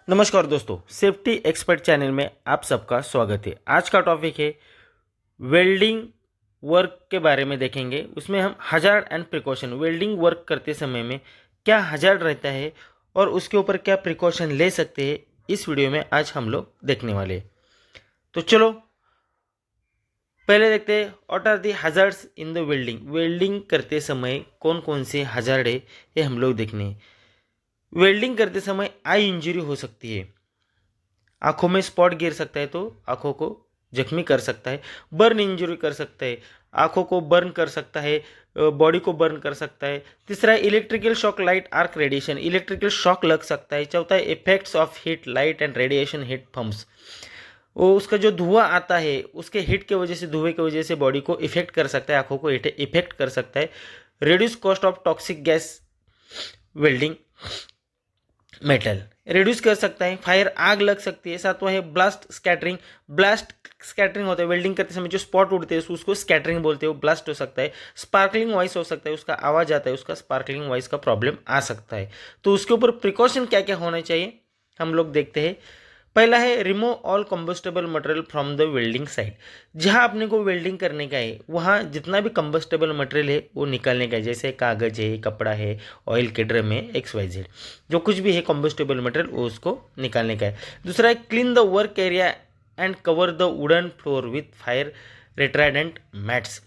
नमस्कार दोस्तों, safety expert channel में आप सबका स्वागत है। आज का टॉपिक है वेल्डिंग वर्क के बारे में देखेंगे। उसमें हम hazard and precaution, welding work करते समय में क्या हजार्ड रहता है और उसके ऊपर क्या प्रिकॉशन ले सकते हैं, इस वीडियो में आज हम लोग देखने वाले हैं। तो चलो पहले देखते हैं what are the hazards in the welding. Welding करते समय कौन कौन से हजार्ड है ये हम लोग देखने हैं। वेल्डिंग करते समय आई इंजरी हो सकती है, आंखों में स्पॉट गिर सकता है तो आंखों को जख्मी कर सकता है। बर्न इंजरी कर सकता है, आंखों को बर्न कर सकता है, बॉडी को बर्न कर सकता है। तीसरा है electrical shock, light arc radiation, electrical shock लग सकता है। चौथा है effects of heat, light and radiation heat pumps. वो उसका जो धुआं आता है उसके हीट के वजह से, धुएं की वजह से बॉडी को इफेक्ट कर सकता है, आंखों को इफेक्ट कर सकता है। Reduce cost of toxic gas welding metal reduce कर सकता है। फायर, आग लग सकती है। सातवां है ब्लास्ट स्कैटरिंग। ब्लास्ट स्कैटरिंग होता है, वेल्डिंग करते समय जो स्पॉट उड़ते हैं उसको स्कैटरिंग बोलते हैं, वो ब्लास्ट हो सकता है। स्पार्कलिंग वॉइस हो सकता है, उसका आवाज आता है, उसका स्पार्कलिंग वॉइस का प्रॉब्लम आ सकता है। तो उसके ऊपर प्रिकॉशन क्या क्या होना चाहिए हम लोग देखते हैं। पहला है remove all combustible material from the welding site. जहाँ अपने को वेल्डिंग करने का है वहाँ जितना भी कंबस्टेबल मटेरियल है वो निकालने का है, जैसे कागज है, कपड़ा है, ऑयल के ड्रम है, XYZ जो कुछ भी है कंबस्टेबल मटेरियल वो उसको निकालने का है। दूसरा है clean the work area and cover the wooden floor with fire retardant mats.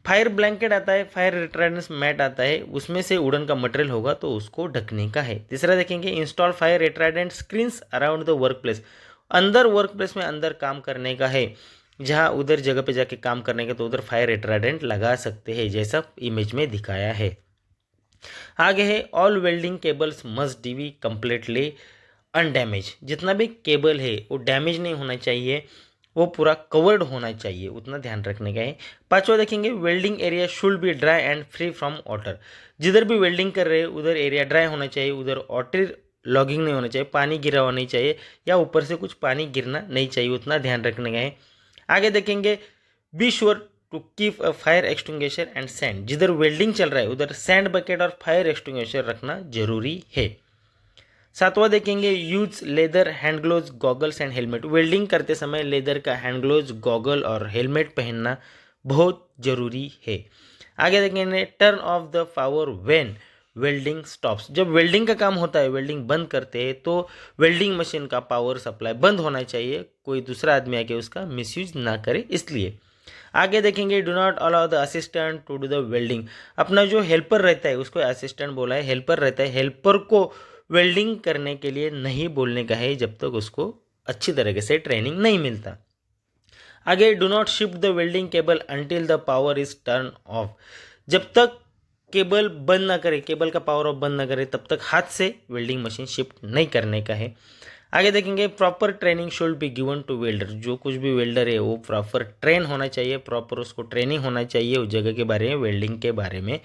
Fire blanket आता है, फायर रिट्राइडेंट मैट आता है, उसमें से वुडन का मटेरियल होगा तो उसको ढकने का है। तीसरा देखेंगे install fire retardant screens around the work place. अंदर वर्क प्लेस में अंदर काम करने का है, जहाँ उधर जगह पे जाके काम करने का तो उधर फायर रिट्राइडेंट लगा सकते हैं, जैसा इमेज में दिखाया है। आगे है all welding cables must be completely undamaged. जितना भी केबल है वो डैमेज नहीं होना चाहिए, वो पूरा कवर्ड होना चाहिए, उतना ध्यान रखने का है। पांचवा देखेंगे welding area should be dry and free from water. जिधर भी वेल्डिंग कर रहे हैं उधर एरिया ड्राई होना चाहिए, उधर वाटर लॉगिंग नहीं होना चाहिए, पानी गिरा हुआ नहीं चाहिए या ऊपर से कुछ पानी गिरना नहीं चाहिए, उतना ध्यान रखने का है। आगे देखेंगे be sure to keep a fire extinguisher and sand. जिधर वेल्डिंग चल रहा है उधर सैंड बकेट और फायर एक्सटिंग्विशर रखना जरूरी है। सातवां देखेंगे use leather hand gloves, goggles and helmet. Welding करते समय लेदर का हैंड ग्लोव्स, गॉगल और हेलमेट पहनना बहुत जरूरी है। आगे देखेंगे turn off the power when welding stops. जब वेल्डिंग का काम होता है, वेल्डिंग बंद करते हैं तो वेल्डिंग मशीन का पावर सप्लाई बंद होना चाहिए, कोई दूसरा आदमी आके उसका मिसयूज ना करे इसलिए। आगे देखेंगे do not allow the assistant to do the welding. अपना जो हेल्पर रहता है उसको असिस्टेंट बोला है, हेल्पर रहता है, हेल्पर को वेल्डिंग करने के लिए नहीं बोलने का है जब तक उसको अच्छी तरीके से ट्रेनिंग नहीं मिलता। आगे do not shift the welding cable until the power is turn off. जब तक केबल बंद ना करे, केबल का पावर ऑफ बंद ना करे, तब तक हाथ से वेल्डिंग मशीन शिफ्ट नहीं करने का है। आगे देखेंगे proper training should be given to welder. जो कुछ भी वेल्डर है वो प्रॉपर ट्रेन होना चाहिए, प्रॉपर उसको ट्रेनिंग होना चाहिए उस जगह के बारे में, वेल्डिंग के बारे में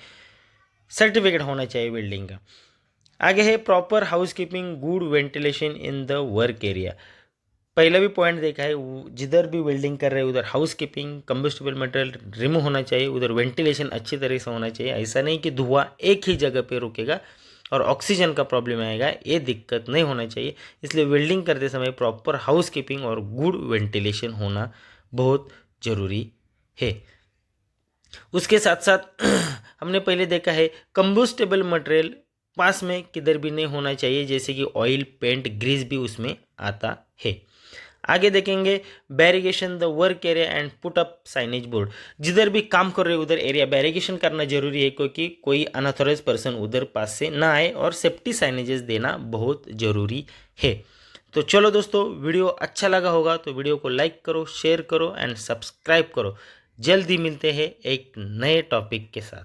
सर्टिफिकेट होना चाहिए वेल्डिंग का। आगे है proper house keeping, good ventilation in the work area. पहला भी पॉइंट देखा है, जिधर भी वेल्डिंग कर रहे हैं उधर house keeping, combustible material remove होना चाहिए, उधर वेंटिलेशन अच्छी तरह से होना चाहिए। ऐसा नहीं कि धुआं एक ही जगह पे रुकेगा और ऑक्सीजन का प्रॉब्लम आएगा, ये दिक्कत नहीं होना चाहिए। इसलिए वेल्डिंग करते समय प्रॉपर हाउस कीपिंग और गुड वेंटिलेशन होना बहुत ज़रूरी है। उसके साथ साथ हमने पहले देखा है कंबस्टेबल मटेरियल पास में किधर भी नहीं होना चाहिए, जैसे कि ऑयल, पेंट, ग्रीस भी उसमें आता है। आगे देखेंगे barricading the work area and put up signage board. जिधर भी काम कर रहे हो उधर एरिया बैरिगेशन करना जरूरी है, क्योंकि कोई अनऑथोराइज पर्सन उधर पास से ना आए, और सेफ्टी साइनेजेस देना बहुत ज़रूरी है। तो चलो दोस्तों, वीडियो अच्छा लगा होगा तो वीडियो को लाइक करो, शेयर करो एंड सब्सक्राइब करो। जल्दी मिलते हैं एक नए टॉपिक के साथ।